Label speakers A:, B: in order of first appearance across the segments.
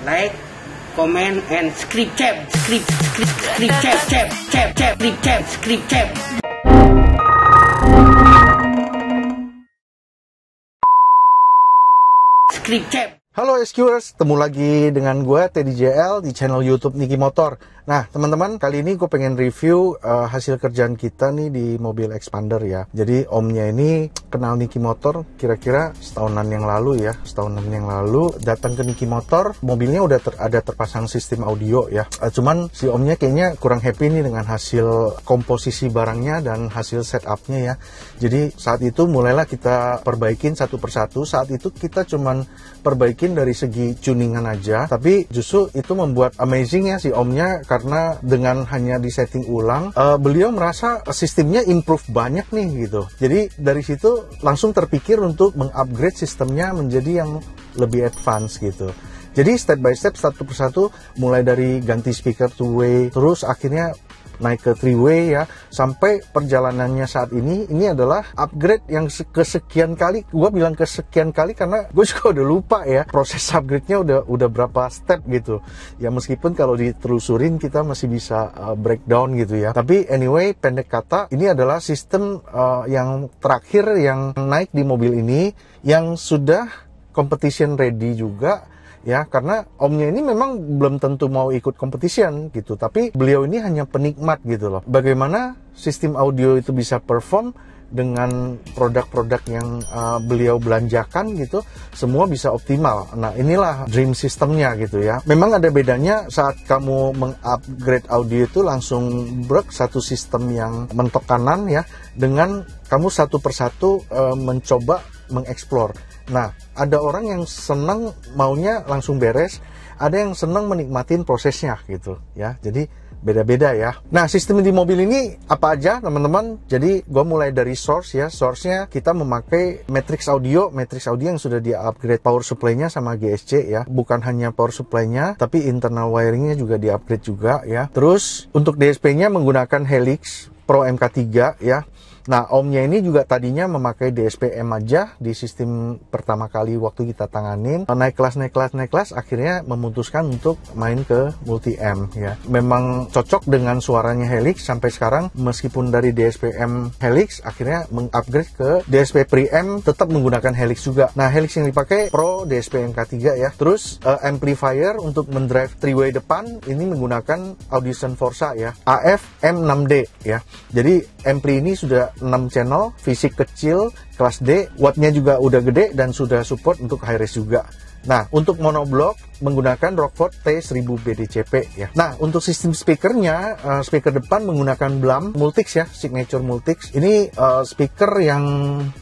A: like, comment, and subscribe.
B: Halo SQers, ketemu lagi dengan gue Teddy JL di channel YouTube Niki Motor. Nah teman-teman, kali ini gue pengen review hasil kerjaan kita nih di mobil Expander ya. Jadi omnya ini kenal Niki Motor kira-kira setahunan yang lalu ya. Setahunan yang lalu datang ke Niki Motor, mobilnya udah ada terpasang sistem audio ya. Cuman si omnya kayaknya kurang happy nih dengan hasil komposisi barangnya dan hasil setupnya ya. Jadi saat itu mulailah kita perbaikin satu persatu. Saat itu kita cuman perbaikin dari segi tuningan aja, tapi justru itu membuat amazing ya si omnya, karena dengan hanya disetting ulang, beliau merasa sistemnya improve banyak nih gitu. Jadi dari situ langsung terpikir untuk mengupgrade sistemnya menjadi yang lebih advance gitu. Jadi step by step, satu persatu, mulai dari ganti speaker two-way, terus akhirnya naik ke three-way ya, sampai perjalanannya saat ini adalah upgrade yang kesekian kali. Gue bilang kesekian kali karena gue juga udah lupa ya proses upgrade-nya udah berapa step gitu ya, meskipun kalau ditelusurin kita masih bisa breakdown gitu ya. Tapi anyway, pendek kata, ini adalah sistem yang terakhir yang naik di mobil ini, yang sudah competition ready juga ya, karena omnya ini memang belum tentu mau ikut competition gitu, tapi beliau ini hanya penikmat gitu loh. Bagaimana sistem audio itu bisa perform dengan produk-produk yang beliau belanjakan gitu, semua bisa optimal. Nah inilah dream sistemnya gitu ya. Memang ada bedanya saat kamu mengupgrade audio itu langsung satu sistem yang mentok kanan ya, dengan kamu satu persatu mencoba mengeksplor. Nah, ada orang yang senang maunya langsung beres, ada yang senang menikmatin prosesnya gitu ya. Jadi beda-beda ya. Nah, sistem di mobil ini apa aja teman-teman? Jadi gue mulai dari source ya. Source-nya kita memakai Matrix Audio yang sudah di-upgrade power supply-nya sama GSC ya. Bukan hanya power supply-nya, tapi internal wiring-nya juga di-upgrade juga ya. Terus untuk DSP-nya menggunakan Helix Pro MK3 ya. Nah, omnya ini juga tadinya memakai DSP-M aja di sistem pertama kali waktu kita tanganin. Naik kelas, akhirnya memutuskan untuk main ke multi-M ya. Memang cocok dengan suaranya Helix sampai sekarang, meskipun dari DSP-M Helix akhirnya mengupgrade ke DSP Pre-M, tetap menggunakan Helix juga. Nah, Helix yang dipakai Pro DSP MK3 ya. Terus amplifier untuk mendrive three-way depan ini menggunakan Audition Forza ya, AF M6D ya. Jadi ampli ini sudah 6 channel, fisik kecil, kelas D, wattnya juga udah gede dan sudah support untuk high res juga. Nah, untuk monoblock menggunakan Rockford T1000 BDCP ya. Nah, untuk sistem speakernya, speaker depan menggunakan Blam Multix ya, Signature Multix. Ini speaker yang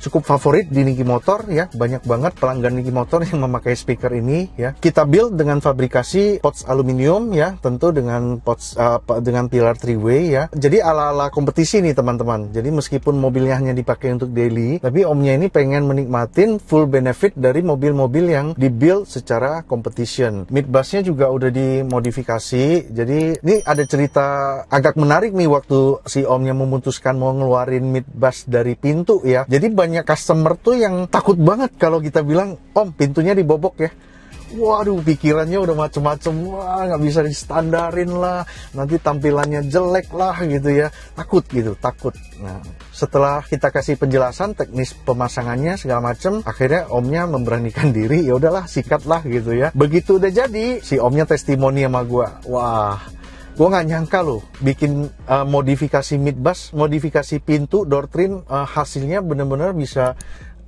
B: cukup favorit di Niki Motor ya. Banyak banget pelanggan Niki Motor yang memakai speaker ini ya. Kita build dengan fabrikasi pots aluminium ya, tentu dengan pots dengan pilar three-way ya. Jadi ala-ala kompetisi nih teman-teman. Jadi meskipun mobilnya hanya dipakai untuk daily, tapi omnya ini pengen menikmatin full benefit dari mobil-mobil yang dibuild secara competition. Mid bassnya juga udah dimodifikasi. Jadi ini ada cerita agak menarik nih waktu si omnya memutuskan mau ngeluarin mid bass dari pintu ya. Jadi banyak customer tuh yang takut banget kalau kita bilang, "Om, pintunya dibobok ya." Waduh, pikirannya udah macem-macem. Wah, nggak bisa distandarin lah, nanti tampilannya jelek lah gitu ya. Takut gitu, takut. Nah, setelah kita kasih penjelasan teknis pemasangannya segala macem, akhirnya omnya memberanikan diri. Ya udahlah, sikat lah gitu ya. Begitu udah jadi, si omnya testimoni sama gua. Wah, gue nggak nyangka loh, bikin modifikasi mid bass, modifikasi pintu, door trim, hasilnya bener-bener bisa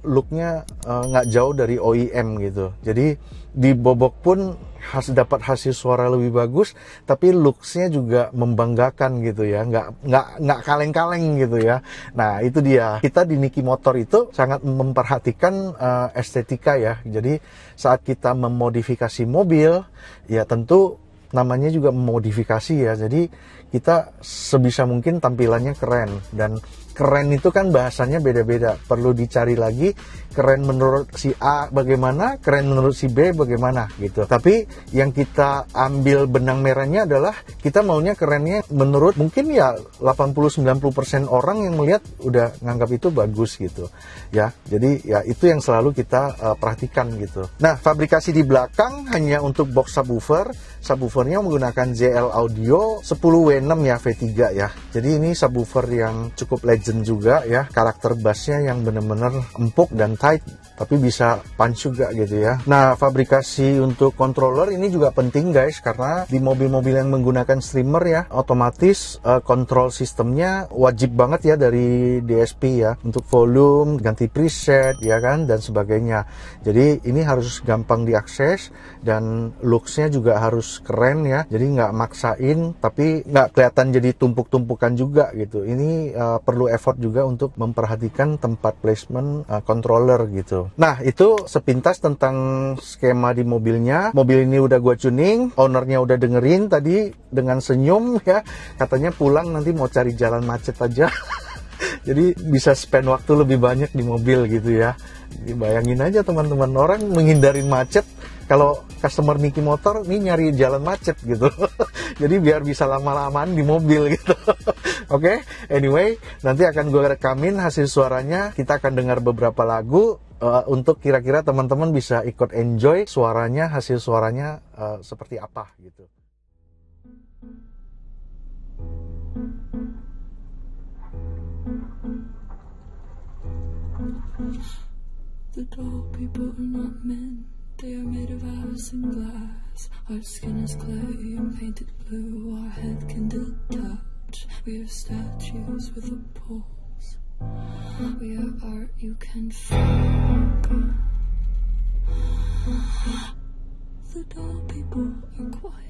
B: looknya nggak jauh dari OEM gitu. Jadi di bobok pun dapat hasil suara lebih bagus, tapi looksnya juga membanggakan gitu ya, nggak kaleng-kaleng gitu ya. Nah itu dia, kita di Niki Motor itu sangat memperhatikan estetika ya. Jadi saat kita memodifikasi mobil, ya tentu namanya juga memodifikasi ya. Jadi kita sebisa mungkin tampilannya keren, dan keren itu kan bahasanya beda-beda. Perlu dicari lagi keren menurut si A bagaimana, keren menurut si B bagaimana gitu. Tapi yang kita ambil benang merahnya adalah kita maunya kerennya menurut mungkin ya 80-90% orang yang melihat udah nganggap itu bagus gitu. Ya, jadi ya itu yang selalu kita perhatikan gitu. Nah, fabrikasi di belakang hanya untuk box subwoofer. Subwoofernya menggunakan JL Audio 10W6 ya, V3 ya. Jadi ini subwoofer yang cukup legend juga ya. Karakter bassnya yang benar-benar empuk dan tight, tapi bisa punch juga gitu ya. Nah, fabrikasi untuk controller ini juga penting guys, karena di mobil-mobil yang menggunakan streamer ya, otomatis control sistemnya wajib banget ya dari DSP ya, untuk volume, ganti preset ya kan, dan sebagainya. Jadi ini harus gampang diakses dan looksnya juga harus keren ya, jadi nggak maksain tapi nggak kelihatan jadi tumpuk-tumpukan juga gitu. Ini perlu effort juga untuk memperhatikan tempat placement controller gitu. Nah, itu sepintas tentang skema di mobilnya. Mobil ini udah gua tuning, ownernya udah dengerin tadi dengan senyum ya, katanya pulang nanti mau cari jalan macet aja. Jadi bisa spend waktu lebih banyak di mobil gitu ya. Bayangin aja teman-teman, orang menghindarin macet, kalau customer Niki Motor nih nyari jalan macet gitu. Jadi biar bisa lama-lamaan di mobil gitu. Oke, anyway, nanti akan gue rekamin hasil suaranya. Kita akan dengar beberapa lagu untuk kira-kira teman-teman bisa ikut enjoy suaranya, hasil suaranya seperti apa gitu.
C: The dull people are not men. They are made of ice and glass. Our skin is clay and painted blue. Our head can detach. We are statues with a pulse. We are art you can feel. The dull people are quiet.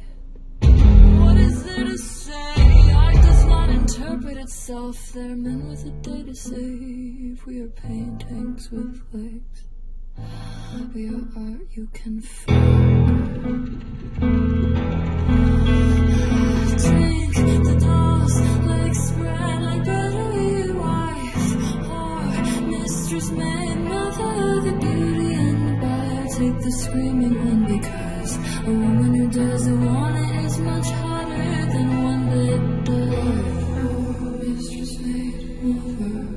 C: What is there to say? Art does not interpret itself. They're men with a day to save. We are paintings with legs. We are art you can feel. Take the dolls, legs spread like better wife. Whore, mistress, maid, mother, the beauty and the bad. Take the screaming one, because a woman who doesn't want it is much harder than one that does. Mistress, maid, mother.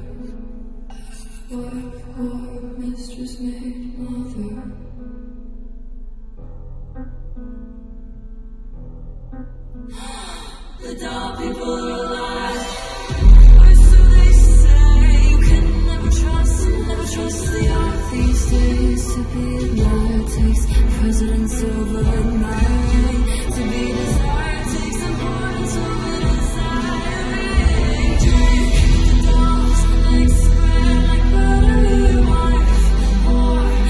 C: Whore, mistress, maid, mother. The dull people are alive, or so they say. You can never trust the art these days. To be admired takes presidents over admiring. To be desired takes importance over desiring. Drink the dolls, legs spread like butter, wife, whore,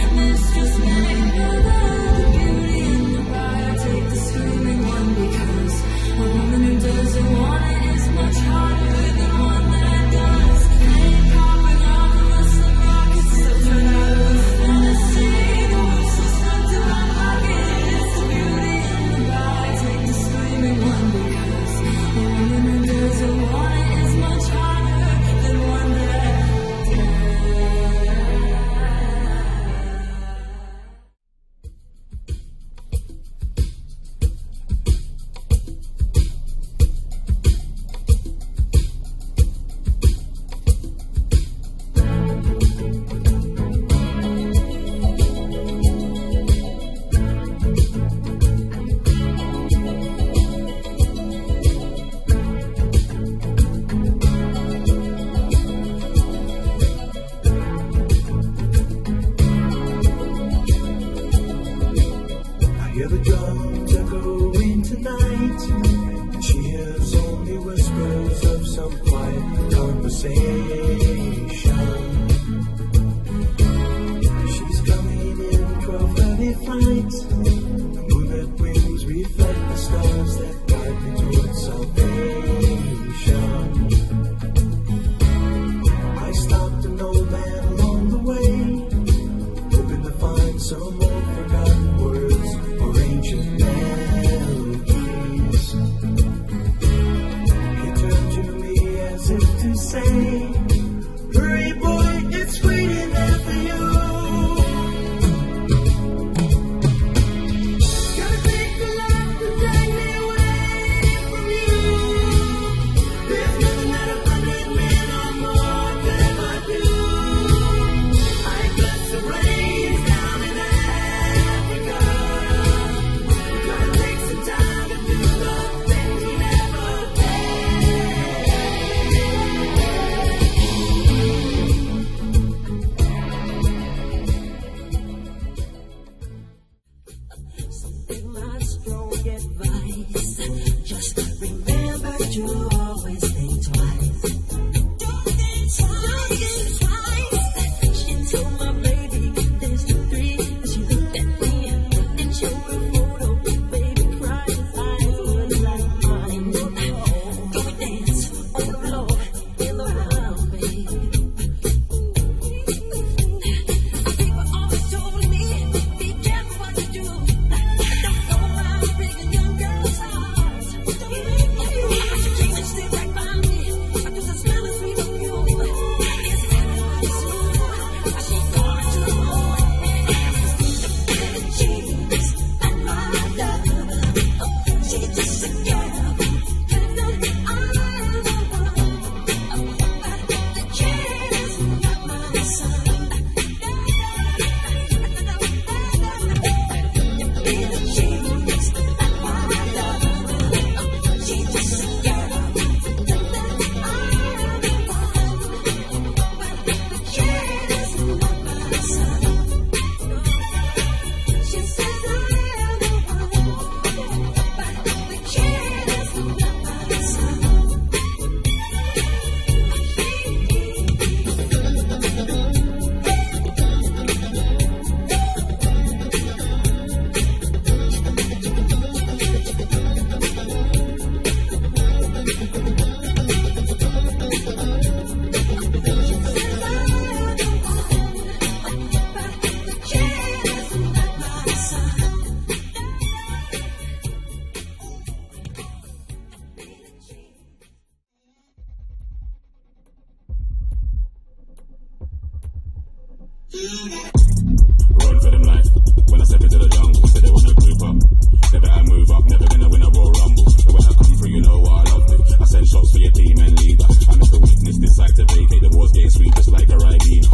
D: Run for them life. When I step into the jungle, say they wanna group up. They better move up, never gonna win a Royal Rumble. But when I come through, you know what I love to. I send shots for your team and leader. I make the weakness decide to vacate. The war's getting sweet just like a Ribena.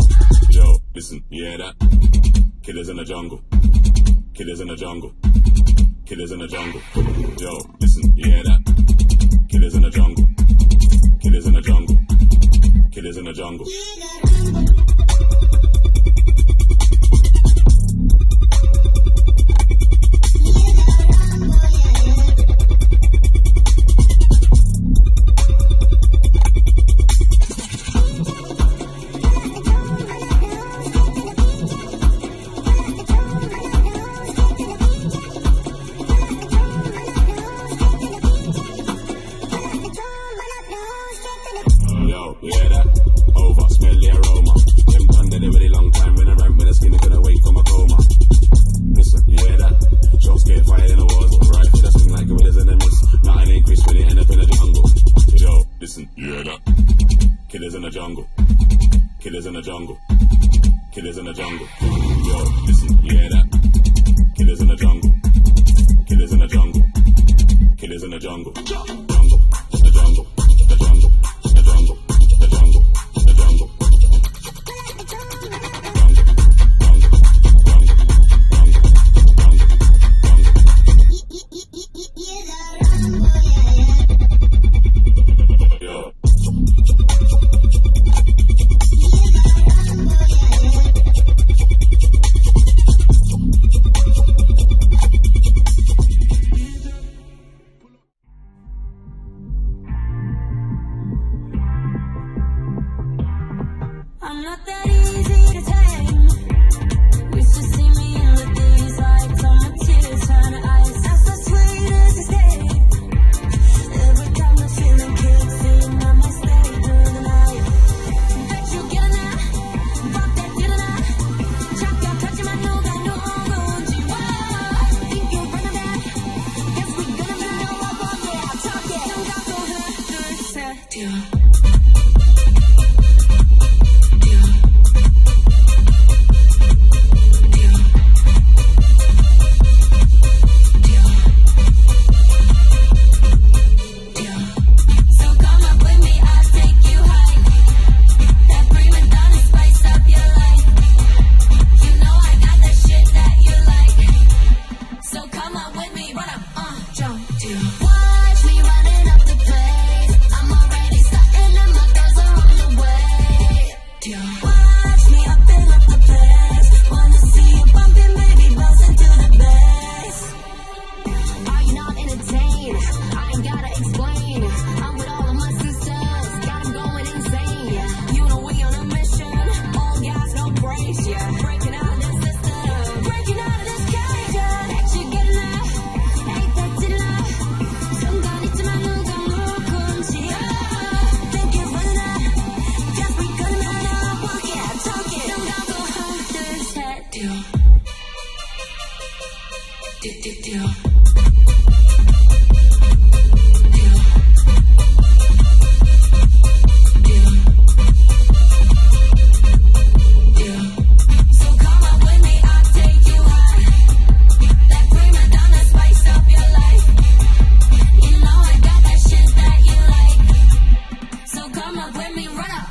D: Yo, listen, you hear that? Killers in the jungle. Killers in the jungle. Killers in the jungle. Yo, listen, you hear that? Killers in the jungle. Killers in the jungle. Killers in the jungle. Yo, you hear that? Over, smell the aroma. Them done dead a really long time. When I ramp with the skin, it couldn't wake from a coma. Listen, you hear that? Shots get fired in the war zone. Right for the swing like gorillas in the mist. Nothing ain't Chris when they end up in the jungle. Yo, listen, you hear that? Killers in the jungle. Killers in the jungle. Killers in the jungle. Yo, listen, you hear that? Killers in the jungle. Killers in the jungle. Killers in the jungle. Jungle. The jungle. The jungle. The jungle. The jungle. The jungle. Yo.
C: I'm not that easy to tame. Wish to see me with these lights on my tears turn to ice. That's as sweet as it stays. Every time the feeling kicks in, I might stay through the night. Bet you get it now. Fuck that, get it now. 잠깐 가지만 누가 누군지. Think you're running that. Guess we gonna be no one more day. I'll talk it. 생각도 둘, 셋, 뛰어. Watch me running up the place. I'm already starting and my girls are on the way. Watch me up the place. Wanna see you bumping, baby, bouncing to the bass. Are you not entertained? I ain't gotta explain. I'm with all of my sisters, got 'em going insane. You know we on a mission, all gas, no brakes, yeah. Breaking out of this system, breaking out of this cage, yeah. That you getting that? Ain't that enough? 순간 있지만 누가 누군지. Think you're running up? Guess we gonna run up. Walk it, talk it. 눈 감고 하나 둘 셋 뛰어. 뛰어. So come up with me, I'll take you high. That prima donna spice up your life. You know I got that shit that you like. So come up with me, run up,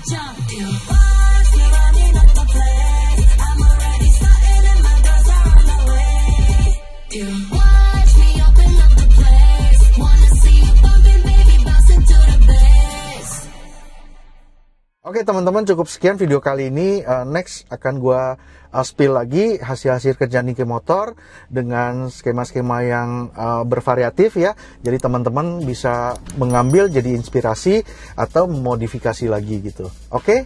C: jump. Watch me running up the place. I'm already starting and my girls are on the way. Watch me open up the place. Wanna see you bumping, baby, bouncing to the bass.
B: Oke teman-teman, cukup sekian video kali ini. Next akan gua spill lagi hasil-hasil kerja Niki Motor dengan skema-skema yang bervariatif ya. Jadi teman-teman bisa mengambil jadi inspirasi atau memodifikasi lagi gitu. Oke,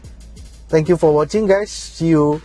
B: thank you for watching guys. See you.